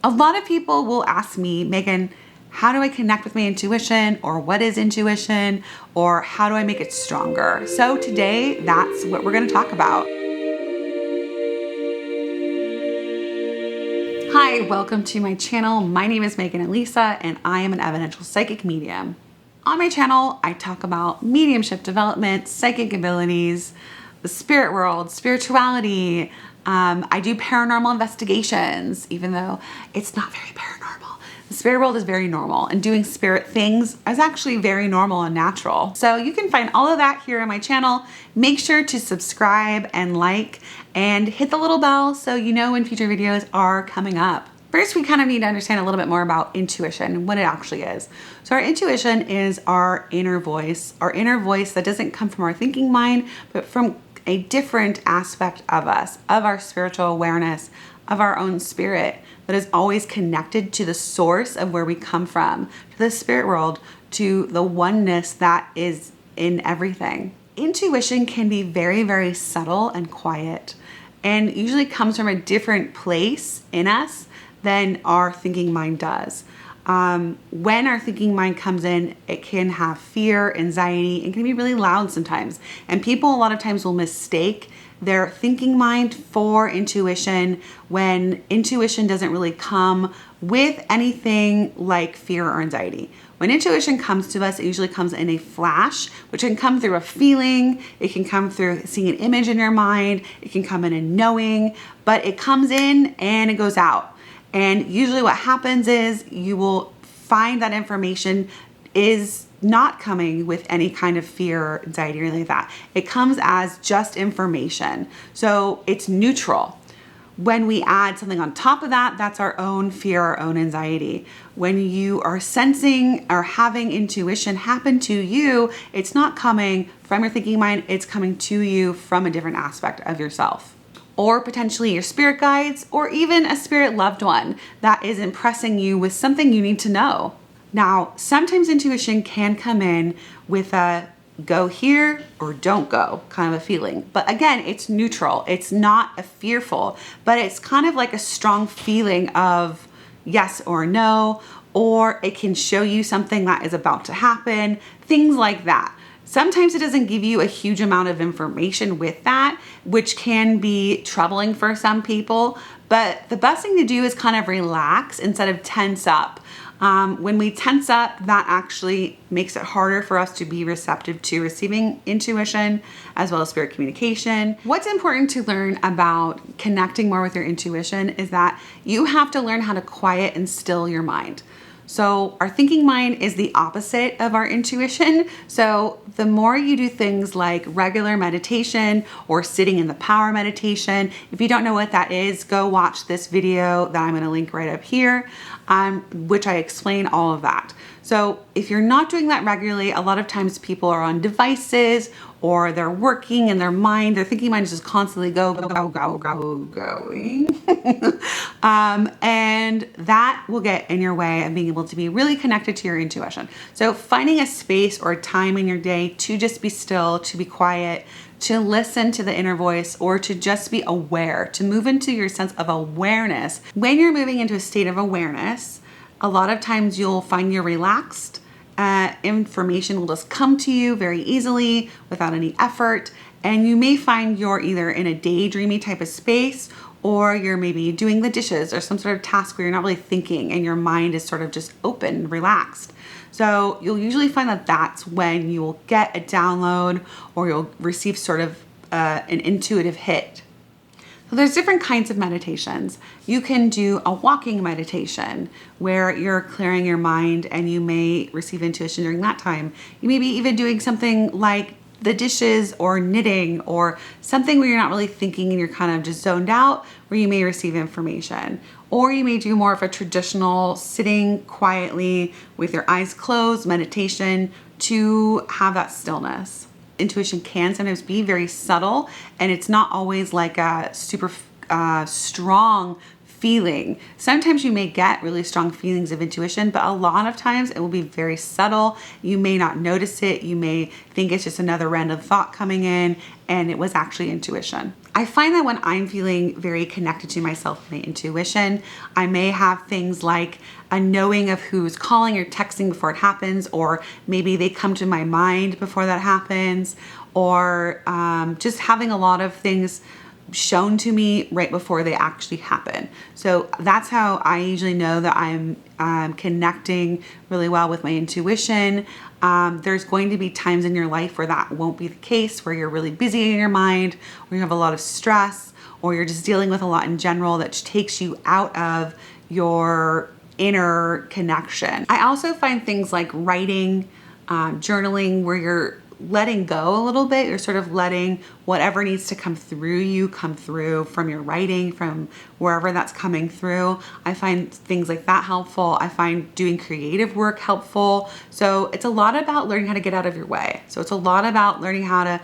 A lot of people will ask me, Megan, how do I connect with my intuition, or what is intuition, or how do I make it stronger? So today, that's what we're going to talk about. Hi, welcome to my channel. My name is Megan Alisa, and I am an evidential psychic medium. On my channel, I talk about mediumship development, psychic abilities, the spirit world, spirituality. I do paranormal investigations, even though it's not very paranormal. The spirit world is very normal, and doing spirit things is actually very normal and natural. So you can find all of that here on my channel. Make sure to subscribe and like and hit the little bell so you know when future videos are coming up. First, we kind of need to understand a little bit more about intuition and what it actually is. So our intuition is our inner voice that doesn't come from our thinking mind, but from a different aspect of us, of our spiritual awareness, of our own spirit, that is always connected to the source of where we come from, to the spirit world, to the oneness that is in everything. Intuition can be very, very subtle and quiet, and usually comes from a different place in us than our thinking mind does. When our thinking mind comes in, it can have fear, anxiety, and can be really loud sometimes. And people a lot of times will mistake their thinking mind for intuition, when intuition doesn't really come with anything like fear or anxiety. When intuition comes to us, it usually comes in a flash, which can come through a feeling, it can come through seeing an image in your mind, it can come in a knowing, but it comes in and it goes out. And usually what happens is you will find that information is not coming with any kind of fear or anxiety or anything like that. It comes as just information. So it's neutral. When we add something on top of that, that's our own fear, our own anxiety. When you are sensing or having intuition happen to you, it's not coming from your thinking mind, it's coming to you from a different aspect of yourself. Or potentially your spirit guides, or even a spirit loved one that is impressing you with something you need to know. Now, sometimes intuition can come in with a go here or don't go kind of a feeling. But again, it's neutral. It's not a fearful, but it's kind of like a strong feeling of yes or no, or it can show you something that is about to happen, things like that. Sometimes it doesn't give you a huge amount of information with that, which can be troubling for some people, but the best thing to do is kind of relax instead of tense up. When we tense up, that actually makes it harder for us to be receptive to receiving intuition as well as spirit communication. What's important to learn about connecting more with your intuition is that you have to learn how to quiet and still your mind. So our thinking mind is the opposite of our intuition. So the more you do things like regular meditation or sitting in the power meditation, if you don't know what that is, go watch this video that I'm going to link right up here, which I explain all of that. So if you're not doing that regularly, a lot of times people are on devices or they're working in their mind, their thinking mind is just constantly going. And that will get in your way of being able to be really connected to your intuition. So finding a space or a time in your day to just be still, to be quiet, to listen to the inner voice, or to just be aware, to move into your sense of awareness. When you're moving into a state of awareness, a lot of times you'll find you're relaxed. Information will just come to you very easily without any effort. And you may find you're either in a daydreamy type of space, or you're maybe doing the dishes or some sort of task where you're not really thinking and your mind is sort of just open, relaxed. So you'll usually find that that's when you will get a download or you'll receive sort of an intuitive hit. So there's different kinds of meditations. You can do a walking meditation where you're clearing your mind and you may receive intuition during that time. You may be even doing something like the dishes or knitting or something where you're not really thinking and you're kind of just zoned out, where you may receive information. Or you may do more of a traditional sitting quietly with your eyes closed meditation to have that stillness. Intuition can sometimes be very subtle, and it's not always like a super strong feeling. Sometimes you may get really strong feelings of intuition, but a lot of times it will be very subtle. You may not notice it. You may think it's just another random thought coming in, and it was actually intuition. I find that when I'm feeling very connected to myself, my intuition, I may have things like a knowing of who's calling or texting before it happens, or maybe they come to my mind before that happens, or just having a lot of things shown to me right before they actually happen. So that's how I usually know that I'm connecting really well with my intuition. There's going to be times in your life where that won't be the case, where you're really busy in your mind, or you have a lot of stress, or you're just dealing with a lot in general that takes you out of your inner connection. I also find things like writing, journaling, where you're letting go a little bit. You're sort of letting whatever needs to come through you come through from your writing, from wherever that's coming through. I find things like that helpful. I find doing creative work helpful. So it's a lot about learning how to get out of your way. So it's a lot about learning how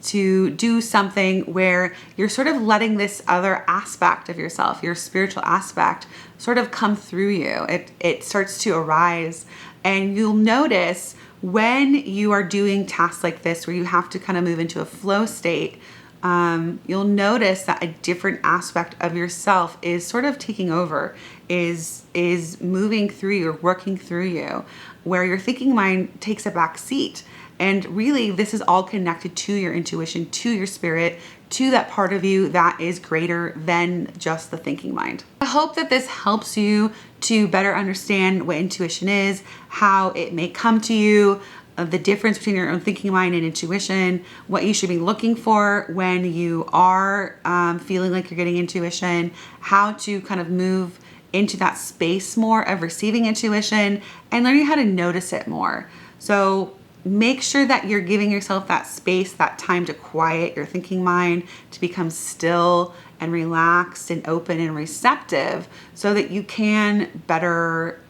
to do something where you're sort of letting this other aspect of yourself, your spiritual aspect, sort of come through you. It starts to arise, and you'll notice when you are doing tasks like this, where you have to kind of move into a flow state, you'll notice that a different aspect of yourself is sort of taking over, is moving through you, or working through you, where your thinking mind takes a back seat. And really, this is all connected to your intuition, to your spirit, to that part of you that is greater than just the thinking mind. I hope that this helps you to better understand what intuition is, how it may come to you, the difference between your own thinking mind and intuition, what you should be looking for when you are feeling like you're getting intuition, how to kind of move into that space more of receiving intuition, and learning how to notice it more. So make sure that you're giving yourself that space, that time to quiet your thinking mind, to become still and relaxed and open and receptive, so that you can better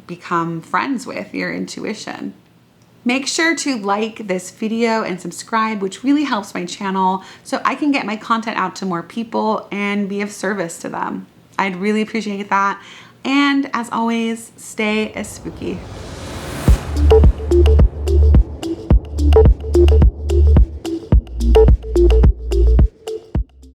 become friends with your intuition. Make sure to like this video and subscribe, which really helps my channel so I can get my content out to more people and be of service to them. I'd really appreciate that. And as always, stay as spooky.